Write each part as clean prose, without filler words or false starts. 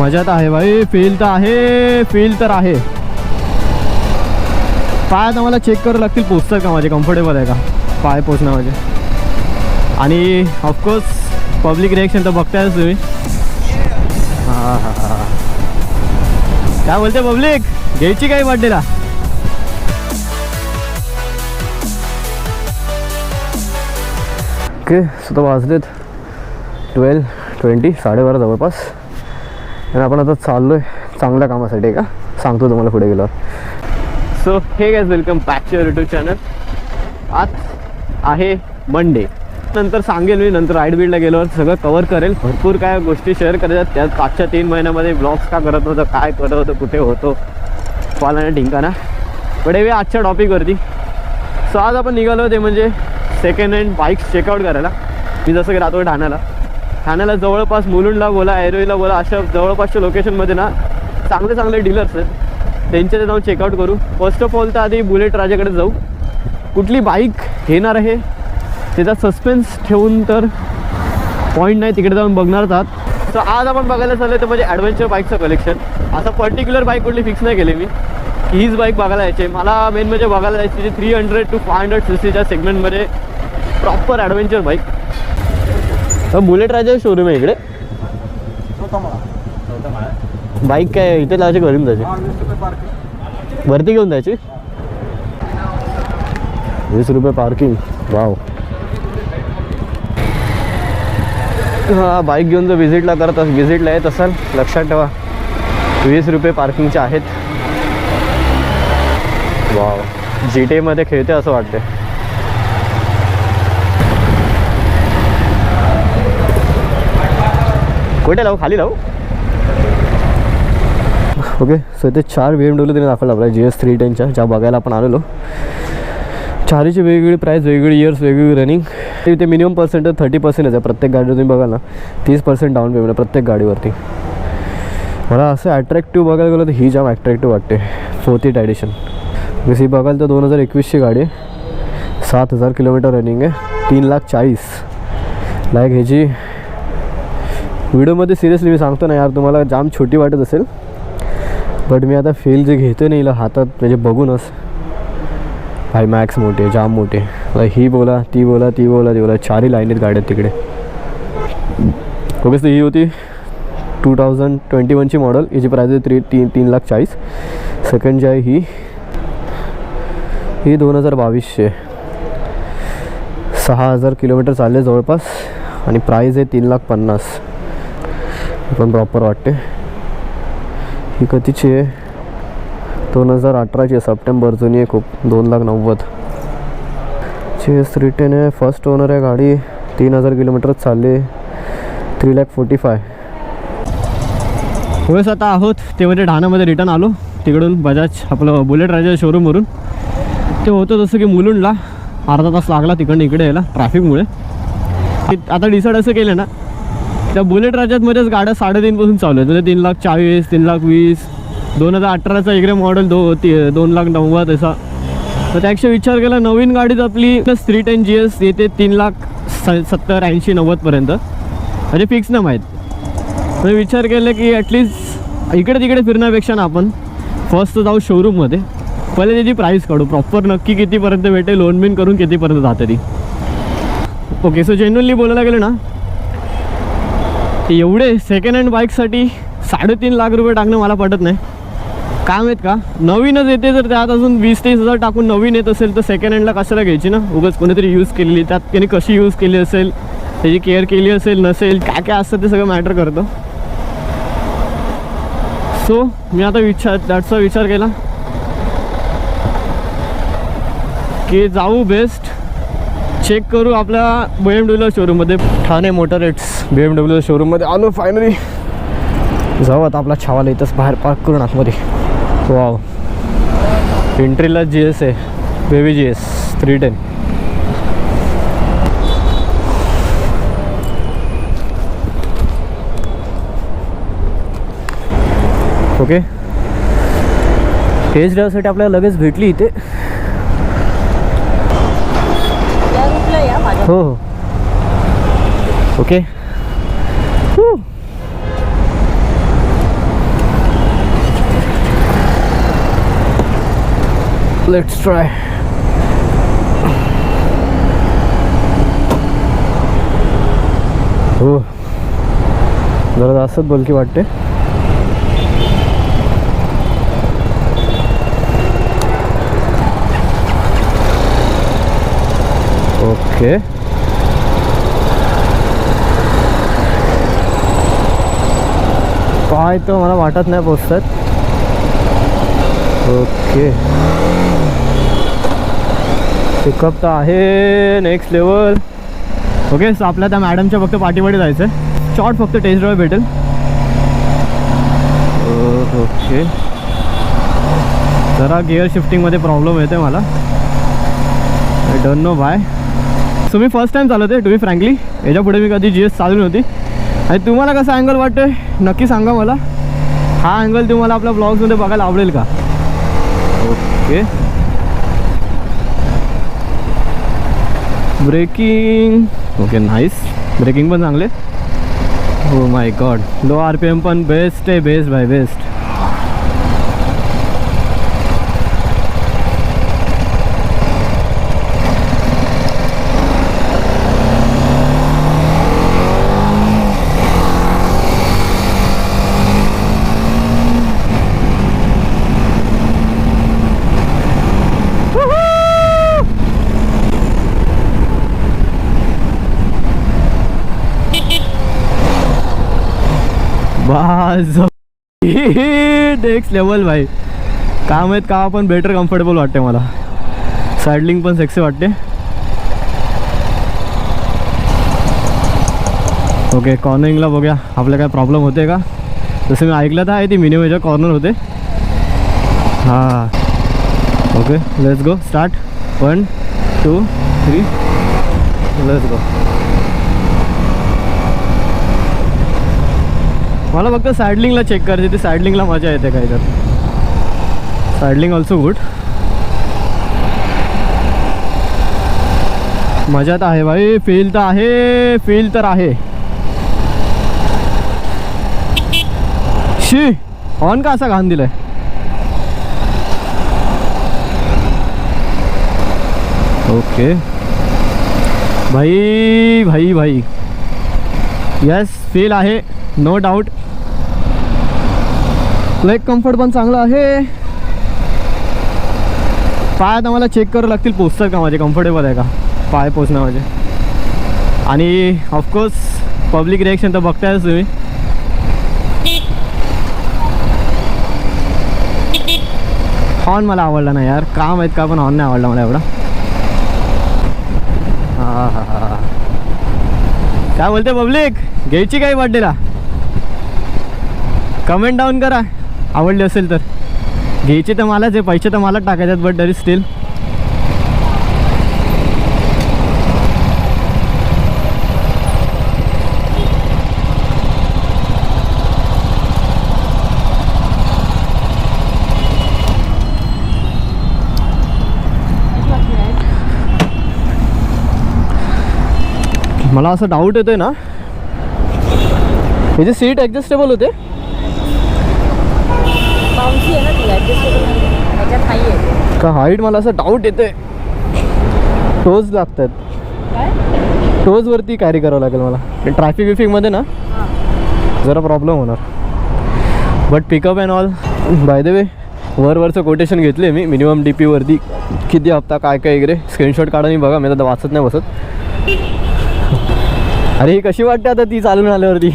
मजा तर आहे भाई, फील तर आहे, फील तर आहे. पायात आम्हाला चेक करावं लागतील पोचतात का माझे, कम्फर्टेबल आहे का पाय पोचणं माझे. आणि ऑफकोर्स पब्लिक रिॲक्शन तर बघतायच तुम्ही. हां हां हां, काय बोलते पब्लिक, घ्यायची काही बड्डेला? ओके, स्वतः वाजलेत 12:20, 12:30 जवळपास. आणि आपण आता चाललो आहे चांगल्या कामासाठी का, सांगतो तुम्हाला पुढे गेल्यावर. So hey guys, welcome back to YouTube channel. आज आहे मंडे. नंतर सांगेल मी, नंतर राईड बीडला गेल्यावर सगळं कवर करेल. भरपूर काय गोष्टी शेअर करायच्यात. त्यात पाचच्या 3 महिन्यामध्ये ब्लॉग्स का करत होतं, काय करत होतं, कुठे होतो, पाला ढिंकाना. पण हे आजच्या टॉपिकवरती. सो आज आपण निघालो ते म्हणजे सेकंड हँड बाईक्स चेकआउट करायला. मी जसं की राहतो ठाण्याला जवळपास मुलुंडला बोला, ऐरोलीला बोला, अशा जवळपासच्या लोकेशनमध्ये ना चांगले चांगले डीलर्स आहेत. त्यांच्याकडे जाऊन चेकआउट करू. फर्स्ट ऑफ ऑल तर आधी बुलेट राजाकडे जाऊ. कुठली बाईक घेणार आहे त्याचा सस्पेन्स ठेवून तर पॉईंट नाही, तिकडे जाऊन बघणारच आहात. तर आज आपण बघायला चाललं तर म्हणजे ॲडव्हेंचर बाईकचं कलेक्शन. असं पर्टिक्युलर बाईक कुठली फिक्स नाही केली मी, हीच बाईक बघायला यायची. मला मेन म्हणजे बघायला जायची 300 to 500 cc सेगमेंटमध्ये प्रॉपर ॲडव्हेंचर बाईक. तर बुलेट राजा शोरूम आहे इकडे. बाईक काय इथे लावायची, घरून जायची, वरती घेऊन जायची. 20 रुपये पार्किंग. वाव. हां, बाईक घेऊन जर विजिटला येत असाल लक्षात ठेवा 20 रुपये पार्किंगचे आहेत. वाव, GTA मध्ये खेळते असं वाटते. कुठे लावू, खाली लावू? ओके, सो ते 4 BMW त्यांनी दाखवलं आपल्या GS 310च्या, ज्या बघायला आपण आलेलो. चारीची वेगवेगळी प्राईस, वेगवेगळी इयर्स, वेगवेगळी रनिंग. ते मिनिमम पर्सेंटेज 30% आहे प्रत्येक गाडीवर. तुम्ही बघाल ना 30% डाऊन पेमेंट आहे प्रत्येक गाडीवरती. मला असं ॲट्रॅक्टिव्ह बघायला गेलं तर ही जाम ॲट्रॅक्टिव्ह वाटते. 4th एडिशन जशी बघाल तर 2021ची गाडी आहे. 7,000 किलोमीटर रनिंग आहे. 3,40,000 लाईक. ह्याची व्हिडिओमध्ये सिरियसली मी सांगतो ना यार, तुम्हाला जाम छोटी वाटत असेल, बट मी आता फील जे घेतो नाही हातात म्हणजे बघूनच हाय मॅक्स मोठे, जाम मोठे. ही बोला, ती बोला, ती बोला, ती बोला, 4ही लाईनीत गाड्या तिकडे. ओके, ही होती 2021ची मॉडल. याची प्राईस आहे 3,40,000. सेकंड जी आहे ही 2022ची. 6,000 किलोमीटर चालले जवळपास आणि प्राईस आहे 3,50,000. पण प्रॉपर वाटते. ही कधीची आहे? 2018ची आहे, सप्टेंबर. जुनी आहे खूप. 2,90,000. GS 310 आहे, फर्स्ट ओनर आहे गाडी. 3,000 किलोमीटर चालले. 3,45,000. होयच आता आहोत ते म्हणजे ठाण्यामध्ये रिटर्न आलो तिकडून, बजाज आपलं बुलेट राजा शोरूमवरून. ते होतं जसं की मुलुंडला अर्धा तास लागला तिकडनं इकडे यायला ट्रॅफिकमुळे. आता डिसाईड असं केलं ना, त्या बुलेट राजातमध्येच गाड्या 3.5 पासून चालू आहेत. म्हणजे 3,40,000, 3,20,000. 2018चा इकडे मॉडेल 2,90,000 असा. तर त्यापेक्षा विचार केला नवीन गाडीच आपली 310 GS येते 3,70,000, 80,000, 90,000पर्यंत. म्हणजे फिक्स नाही माहीत. म्हणजे विचार केला की ॲटलिस्ट इकडे तिकडे फिरण्यापेक्षा ना आपण फर्स्ट जाऊ शोरूममध्ये, पहिले त्याची प्राईस काढू प्रॉपर, नक्की कितीपर्यंत भेटेल, लोन बिन करून कितीपर्यंत जाते ती. ओके, सो जेन्युअनली बोलायला गेलं ना, एवढे सेकंड हँड बाईकसाठी 3.5 लाख रुपये टाकणं मला पटत नाही. काय माहीत का, नवीनच येते, जर त्यात अजून 20-30,000 टाकून नवीन येत असेल तर सेकंड हँडला कशाला घ्यायची ना. उगाच कोणीतरी यूज केलेली, त्यात त्याने कशी यूज केली असेल, त्याची केअर केली असेल नसेल, काय काय असतं ते सगळं मॅटर करतं. सो मी आता विचार केला की जाऊ बेस्ट चेक करू आपल्या BMW शोरूममध्ये. ठाणे मोटरेट्स BMW शोरूममध्ये आलो फायनली. जाऊ आता आपला छावाला इथंच बाहेर पार्क करून आतमध्ये. वाव, एंट्रीला GS आहे, बेबी GS 310. ओके, टेस्ट ड्राईव्हसाठी आपल्याला लगेच भेटली इथे. हो हो, ओके. Let's try. हो, जरा जास्तच बलकी वाटते. ओके, काय तर मला वाटत नाही पोचतात. ओके, पिकअप तर आहे नेक्स्ट लेवल. ओके, सो आपल्या त्या मॅडमच्या फक्त पाठीमध्ये जायचं आहे. शॉर्ट फक्त टेस्ट ड्राईव्ह भेटेल. ओके, जरा गिअर शिफ्टिंगमध्ये प्रॉब्लेम येते मला. I don't know Y. So me first time चालवते टू बी फ्रँकली. याच्या पुढे मी कधी GS चालवली नव्हती. आणि तुम्हाला कसा अँगल वाटतोय नक्की सांगा मला. हा अँगल तुम्हाला आपल्या ब्लॉग्समध्ये बघायला आवडेल का? Okay, braking okay, nice. Braking पण चांगले. Oh my god, low RPM पण बेस्ट आहे. Best by best. Next level भाई. काय माहीत का पण बेटर कम्फर्टेबल वाटते मला. सायडलिंग पण सेक्सी वाटते. ओके, कॉर्नरिंगला बघूया आपल्या काय प्रॉब्लेम होते का. जसं मी ऐकलं तर आहे ती मिनिमम कॉर्नर होते. हां, okay, let's go. Start. 1 2 3, let's go. मला फक्त सायडलिंगला चेक करायची. ती सायडलिंगला मजा येते काय तर. सायडलिंग ऑल्सो गुड. मजा तर आहे भाई. फील तर आहे. फील तर आहे. शी, ऑन का असा घाण दिलाय. ओके भाई भाई भाई, यस फील आहे, नो डाऊट. लेग कम्फर्ट पण चांगला आहे. पायात आम्हाला चेक करावं लागतील पोचतात का माझे, कम्फर्टेबल आहे का पाय पोचणं माझे. आणि ऑफकोर्स पब्लिक रिॲक्शन तर बघतायच तुम्ही. हॉर्न मला आवडला नाही यार, का माहीत का पण हॉर्न नाही आवडला मला एवढा. हां हां हां, काय बोलते पब्लिक, घ्यायची काही बर्थडेला? कमेंट डाऊन करा आवडली असेल तर. घ्यायचे तर मलाच आहे, पैसे तर मलाच टाकायचे, बट तरी स्टील. मला असं डाऊट येतोय ना, हे जे सीट ॲडजस्टेबल होते का हाईट, मला असं डाऊट येतोय. टोज लागतात, टोजवरती कॅरी करावं लागेल मला. ट्रॅफिक विफिकमध्ये ना जरा प्रॉब्लेम होणार. But pickup and all. By the way वरचं कोटेशन घेतले मी मिनिमम DP वरती, किती हप्ता काय काय वगैरे. स्क्रीनशॉट काढा मी बघा, मी आता वाचत नाही बसत. अरे ही कशी वाटते आता ती चालून आल्यावरती.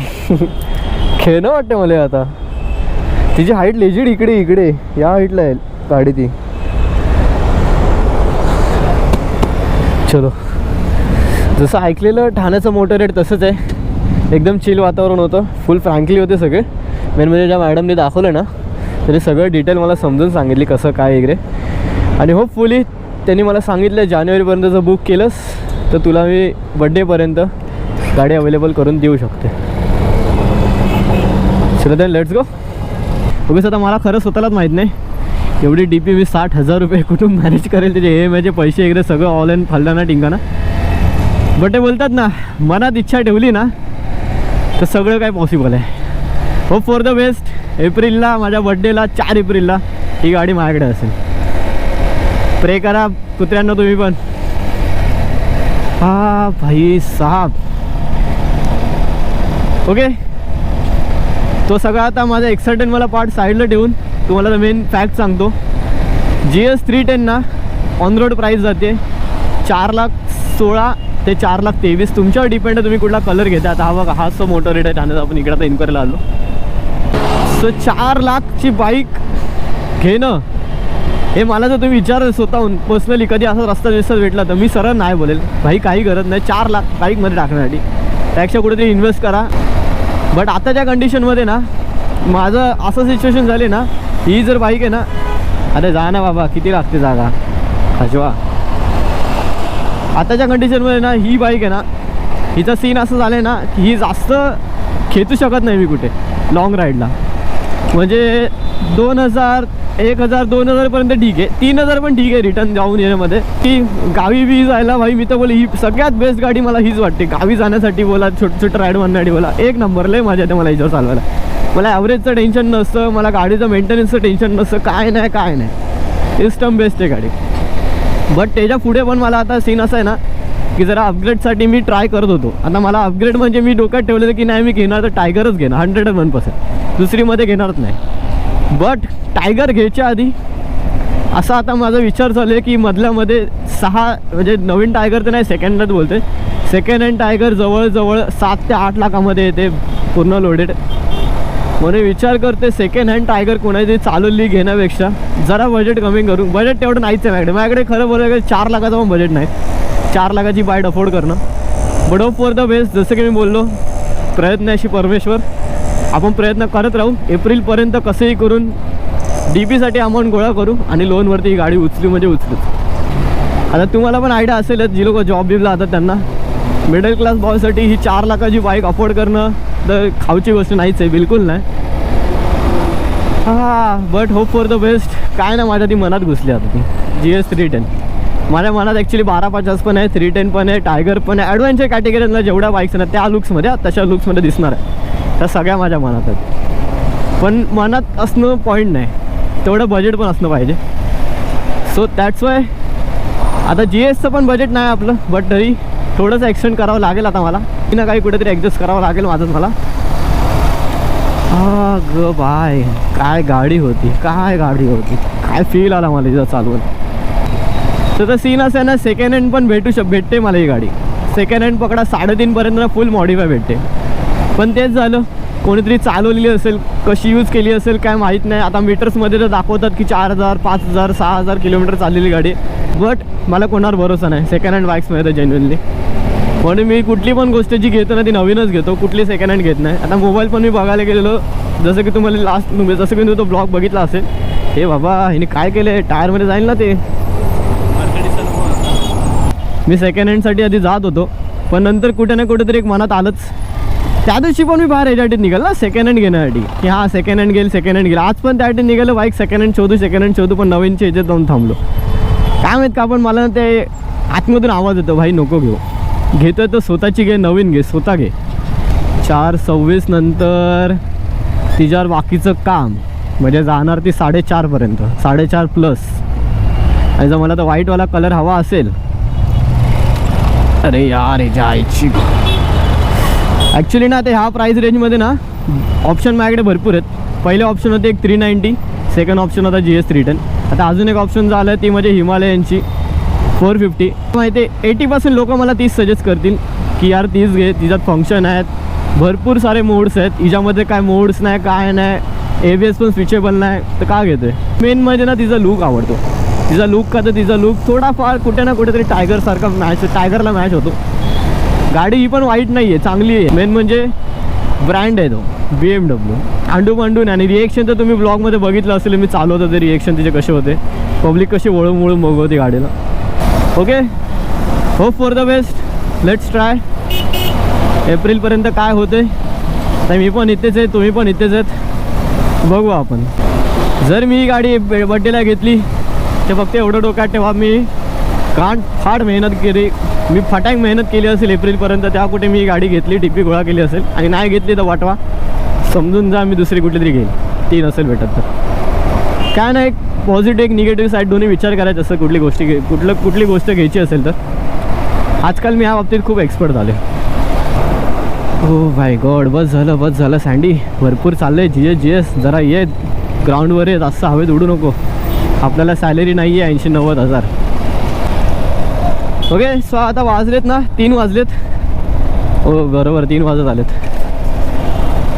खेळणं वाटते मला आता. तिची हाईट लेजिड इकडे या हाईटला आहे गाडी ती. चलो, जसं ऐकलेलं ठाण्याचं मोटर रेट तसंच आहे. एकदम चिल वातावरण होतं, फुल फ्रँकली होते सगळे. मेन म्हणजे ज्या मॅडमने दाखवलं ना, तरी सगळं डिटेल मला समजून सांगितली कसं काय वगैरे. आणि होपफुली त्यांनी मला सांगितलं जानेवारीपर्यंत जर बुक केलंस तर तुला मी बड्डेपर्यंत गाडी अवेलेबल करून देऊ शकते. चला देन लेट्स गो. उगीच आता मला खरं स्वतःलाच माहीत नाही एवढी DP मी 60,000 रुपये कुठून मॅनेज करेल. त्याचे EMIचे पैसे वगैरे सगळं ऑल इन फलदाना टिंगाना. बट ते बोलतात ना, मनात इच्छा ठेवली ना तर सगळं काय पॉसिबल आहे. Hope for the best. एप्रिलला माझ्या बड्डेला 4 एप्रिलला ही गाडी माझ्याकडे असेल. प्रे करा कुत्र्यांना तुम्ही पण. हा भाई साहब. ओके, तो सगळा आता माझा एक्साइटेड मला पार्ट साईडला ठेवून तुम्हाला मेन फॅक्ट सांगतो. GS310 ना ऑन रोड प्राईस जाते 4,16,000 ते 4,23,000. तुमच्यावर डिपेंड आहे तुम्ही कुठला कलर घेता. आता हा बघा, हा सो मोटर रेट आहे ठाण्याचा. आपण इकडे आता इन्क्वायरीला आलो. सो 4,00,000ची बाईक घेणं हे मला जर तुम्ही विचार स्वतःहून पर्सनली कधी असा रस्ता भेटला तर मी सरळ नाही बोलेल भाई, काही गरज नाही 4,00,000 बाईकमध्ये टाकण्यासाठी. त्यापेक्षा कुठेतरी इन्व्हेस्ट करा. बट आताच्या कंडिशनमध्ये ना माझं असं सिच्युएशन झाले ना, ही जर बाईक आहे ना, अरे जा ना बाबा, किती लागते जागा हजवा. आताच्या कंडिशनमध्ये ना ही बाईक आहे ना, हिचा सीन असं झालं आहे ना की ही जास्त खेचू शकत नाही मी कुठे लॉंग राईडला. म्हणजे 2,000, 1,000, 2,000पर्यंत ठीक आहे. 3,000 पण ठीक आहे रिटर्न जाऊन येण्यामध्ये. की गावी बी जायला भाई मी तर बोले ही सगळ्यात बेस्ट गाडी मला हीच वाटते. गावी जाण्यासाठी बोला, छोटं छोटं राईड मारण्यासाठी बोला, एक नंबर. लय मजा येते मला हिच्यावर चालवायला. मला ॲव्हरेजचं टेन्शन नसतं, मला गाडीचं मेंटेनन्सचं टेन्शन नसतं, काय नाही. सिस्टम बेस्ट आहे गाडी. बट त्याच्या पुढे पण मला आता सीन असं आहे ना की जरा अपग्रेडसाठी मी ट्राय करत होतो. आता मला अपग्रेड म्हणजे मी डोक्यात ठेवलेलं की नाही मी घेणार तर टायगरच घेणार 101%, दुसरीमध्ये घेणारच नाही. बट टायगर घ्यायच्या आधी असा आता माझा विचार चालू आहे की मधल्यामध्ये 6 म्हणजे नवीन टायगर तर नाही, सेकंड हँड बोलते, सेकंड हँड टायगर जवळजवळ 7 ते 8 लाखामध्ये येते पूर्ण लोडेड. म्हणून विचार करते सेकंड हँड टायगर कोणाची चालवली घेण्यापेक्षा जरा बजेट कमी करू. बजेट तेवढं नाहीच आहे माझ्याकडे खरं बोलायला 4 लाखाचं पण बजेट नाही. 4 लाखाची बाईक अफोर्ड करणं. But hope for the best. जसं की मी बोललो, प्रयत्नाशी परमेश्वर. आपण प्रयत्न करत राहू. एप्रिलपर्यंत कसंही करून DPसाठी अमाऊंट गोळा करू आणि लोनवरती ही गाडी उचलू म्हणजे उचलूच. आता तुम्हाला पण आयडिया असेलच, जी लोक जॉब बिबला जातात त्यांना, मिडल क्लास बॉयसाठी ही 4 लाखाची बाईक अफोर्ड करणं तर खाऊची गोष्ट नाहीच आहे, बिलकुल नाही. But hope for the best. काय ना माझ्या ती मनात घुसली आता ती GS310. माझ्या मनात ॲक्च्युली 1250 पण आहे, 310 पण आहे, टायगर पण आहे. ॲडव्हेंचर कॅटेगरीला जेवढ्या बाईक्स आहेत त्या लुक्समध्ये, तशा लुक्समध्ये दिसणार आहे. त्या सगळ्या माझ्या मनात आहेत. पण मनात असणं पॉईंट नाही, तेवढं बजेट पण असणं पाहिजे. सो दॅट्स वाय आता GSचं पण बजेट नाही आपलं, बट तरी थोडंसं एक्सटेंड करावं लागेल आता मला. की ना काही कुठेतरी ॲडजस्ट करावं लागेल माझंच मला. ग बाय, काय गाडी होती, काय फील आला मला तिथं चालवून. तर सीन असं आहे ना, सेकंड हँड पण भेटते मला ही गाडी. सेकंड हँड पकडा 3.5पर्यंत फुल मॉडिफाय भेटते. पण तेच झालं, कोणीतरी चालवलेली असेल, कशी यूज केली असेल काय माहीत नाही. आता मीटर्समध्ये तर दाखवतात की 4,000, 5,000, 6,000 किलोमीटर चाललेली गाडी. बट मला कोणावर भरोसा नाही सेकंड हँड बाईक्समध्ये तर जेन्युअनली. म्हणून मी कुठली पण गोष्ट जी घेतो ना ती नवीनच घेतो, कुठली सेकंड हँड घेत नाही. आता मोबाईल पण मी बघायला गेलेलो, जसं की तुम्हाला जसं की तो ब्लॉग बघितला असेल. हे बाबा हिने काय केलं, टायरमध्ये जाईल ना ते. मी सेकंड हँडसाठी आधी जात होतो, पण नंतर कुठे ना कुठेतरी एक मनात आलंच. त्या दिवशी पण मी बाहेर याच्यासाठी निघाल ना सेकंड हँड घेण्यासाठी, की हां सेकंड हँड घेईल. आज पण त्यासाठी निघालं बाईक सेकंड हँड शोधू, पण नवीनच्या ह्याच्यात जाऊन थांबलो. काय माहीत का, पण मला ते आतमधून आवाज येतो भाई नको घेतो तर स्वतःची घे, नवीन घे, स्वतः घे. 4,26 नंतर तिच्यावर बाकीचं काम म्हणजे जाणार ती 4.5पर्यंत, 4.5+. आणि जर मला तर व्हाईटवाला कलर हवा असेल, अरे यार हे जायची ॲक्च्युली ना ते ह्या प्राईस रेंजमध्ये ना ऑप्शन माझ्याकडे भरपूर आहेत. पहिले ऑप्शन होते एक 390, सेकंड ऑप्शन होता GS310. आता अजून एक ऑप्शन झालं आहे ती म्हणजे हिमालयनची 450. माहिती आहे 80% लोक मला तीच सजेस्ट करतील की यार तीच घे, तिच्यात फंक्शन आहेत, भरपूर सारे मोड्स आहेत. हिच्यामध्ये काय मोड्स नाही, काय नाही, ABS पण स्विचेबल नाही, तर का घेतो आहे. मेन म्हणजे ना तिचा लुक आवडतो. तिचा लुक थोडाफार कुठे ना कुठेतरी टायगरसारखा टायगरला मॅच होतो. गाडी ही पण वाईट नाही आहे, चांगली आहे. मेन म्हणजे ब्रँड आहे तो BMW. अंडून आणि रिएक्शन तर तुम्ही ब्लॉगमध्ये बघितलं असेल, मी चालवतो ते रिएक्शन तिचे कसे होते, पब्लिक कशी वळून बघवते गाडीला. Okay, hope for the best. Let's try. एप्रिलपर्यंत काय होते तर मी पण इथेच आहे, तुम्ही पण इथेच आहेत, बघू आपण. जर मी ही गाडी बड्डेला घेतली ते फक्त एवढं डोक्यात ठेवा, मी फाड मेहनत केली, मी फटाक मेहनत केली असेल एप्रिलपर्यंत, तेव्हा कुठे मी गाडी घेतली, टिपी गोळा केली असेल. आणि नाही घेतली तर वाटवा, समजून जा, मी दुसरी कुठली तरी घेईल, ती नसेल भेटत तर. काय नाही, पॉझिटिव्ह एक निगेटिव्ह साईड दोन्ही विचार करायचं असं कुठली गोष्ट घ्यायची असेल तर. आजकाल मी ह्या बाबतीत खूप एक्सपर्ट झाले. हो माय गॉड, बस झालं सँडी. भरपूर चाललं आहे. जीएस जरा ये ग्राउंडवर ये, जास्त हवेत उडू नको. आपल्याला सॅलरी नाही आहे 80-90 हजार. ओके, सो आता वाजलेत ना 3 वाजलेत. हो बरोबर 3 वाजत आलेत.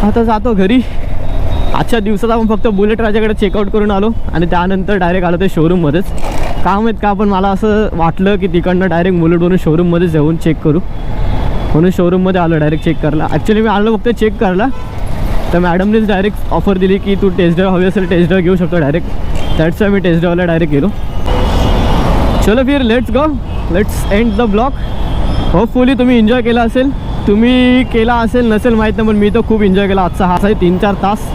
आता जातो घरी. आजच्या दिवसात आपण फक्त बुलेट राजाकडे चेकआउट करून आलो आणि त्यानंतर डायरेक्ट आलो ते शोरूममध्येच. काम आहेत का, पण मला असं वाटलं की तिकडनं डायरेक्ट बुलेटवरून शोरूममध्येच जाऊन चेक करू, म्हणून शोरूममध्ये आलो डायरेक्ट चेक करायला. ॲक्च्युली मी आलो फक्त चेक करायला, तर मॅडमनेच डायरेक्ट ऑफर दिली की तू टेस्ट ड्राईव्ह हवी असेल टेस्ट ड्राईव्ह घेऊ शकतो डायरेक्ट. दॅट्स वाय मी टेस्ट ड्राईव्हला डायरेक्ट गेलो. चलो फिर let's go, let's end the blog. Hopefully तुम्ही एन्जॉय केला असेल. तुम्ही केला असेल नसेल माहीत नाही, पण मी तर खूप एन्जॉय केला आजचा. हा आहे 3-4 तास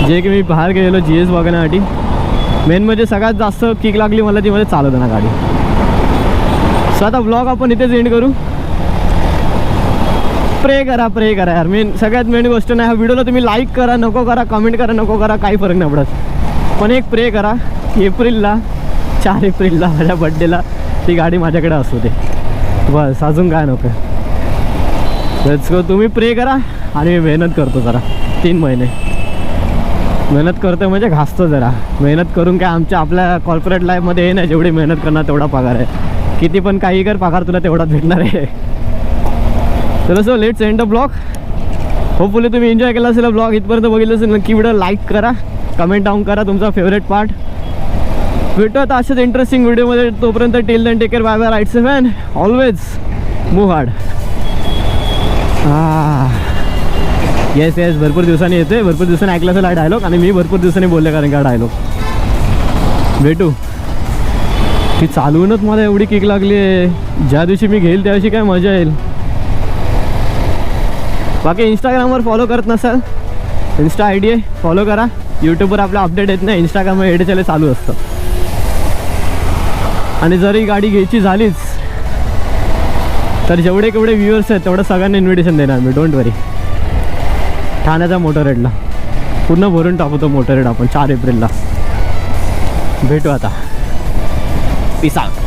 जे की मी बाहेर गेलो GS बघण्यासाठी. मेन म्हणजे सगळ्यात जास्त किक लागली मला ती मध्ये चालवताना गाडी. सो आता ब्लॉग आपण इथेच एंड करू. प्रे करा यार. सगळ्यात मेन गोष्ट नाही, हा व्हिडिओला तुम्ही लाईक करा नको करा, कमेंट करा नको करा, काही फरक नाही पडत, पण एक प्रे करा 4 एप्रिलला माझ्या बड्डेला ती गाडी माझ्याकडे असू दे, बस अजून काय नको. Let's go. तुम्ही प्रे करा आणि मी मेहनत करतो जरा. 3 महिने मेहनत करतो म्हणजे घासतो जरा. मेहनत करून काय आपल्या कॉर्पोरेट लाईफमध्ये हे नाही, जेवढी मेहनत करणार तेवढा पगार आहे. किती पण काही कर, पगार तुला तेवढाच भेटणार आहे. तर so let's end the blog. Hopefully तुम्ही एन्जॉय केला असेल ब्लॉग. इथपर्यंत बघितलं असेल नक्की व्हिडिओ लाईक करा, कमेंट डाऊन करा तुमचा फेवरेट पार्ट. भेटू आता अशाच इंटरेस्टिंग व्हिडिओमध्ये. तोपर्यंत till then take care, bye bye, ride safe and always move hard. Yes भरपूर दिवसांनी येते, भरपूर दिवसांनी ऐकला असेल हा डायलॉग, आणि मी भरपूर दिवसांनी बोलले कारण का डायलॉग. भेटू. ती चालवूनच मला एवढी किक लागली आहे. ज्या दिवशी मी घेईल त्या दिवशी काय मजा येईल. बाकी इंस्टाग्रामवर फॉलो करत नसाल, इंस्टा ID आहे, फॉलो करा. यूट्यूबवर आपला अपडेट येत नाही, इंस्टाग्रामवर एडिटले चालू असतं. आणि जर ही गाडी घ्यायची झालीच तर जेवढे व्ह्यूअर्स आहेत तेवढं सगळ्यांना इन्व्हिटेशन देणार मी. डोंट वरी. ठाण्याचा मोटोरेडला पूर्ण भरून टाकू तो मोटोरेड आपण 4 एप्रिलला. भेटू आता. Peace out.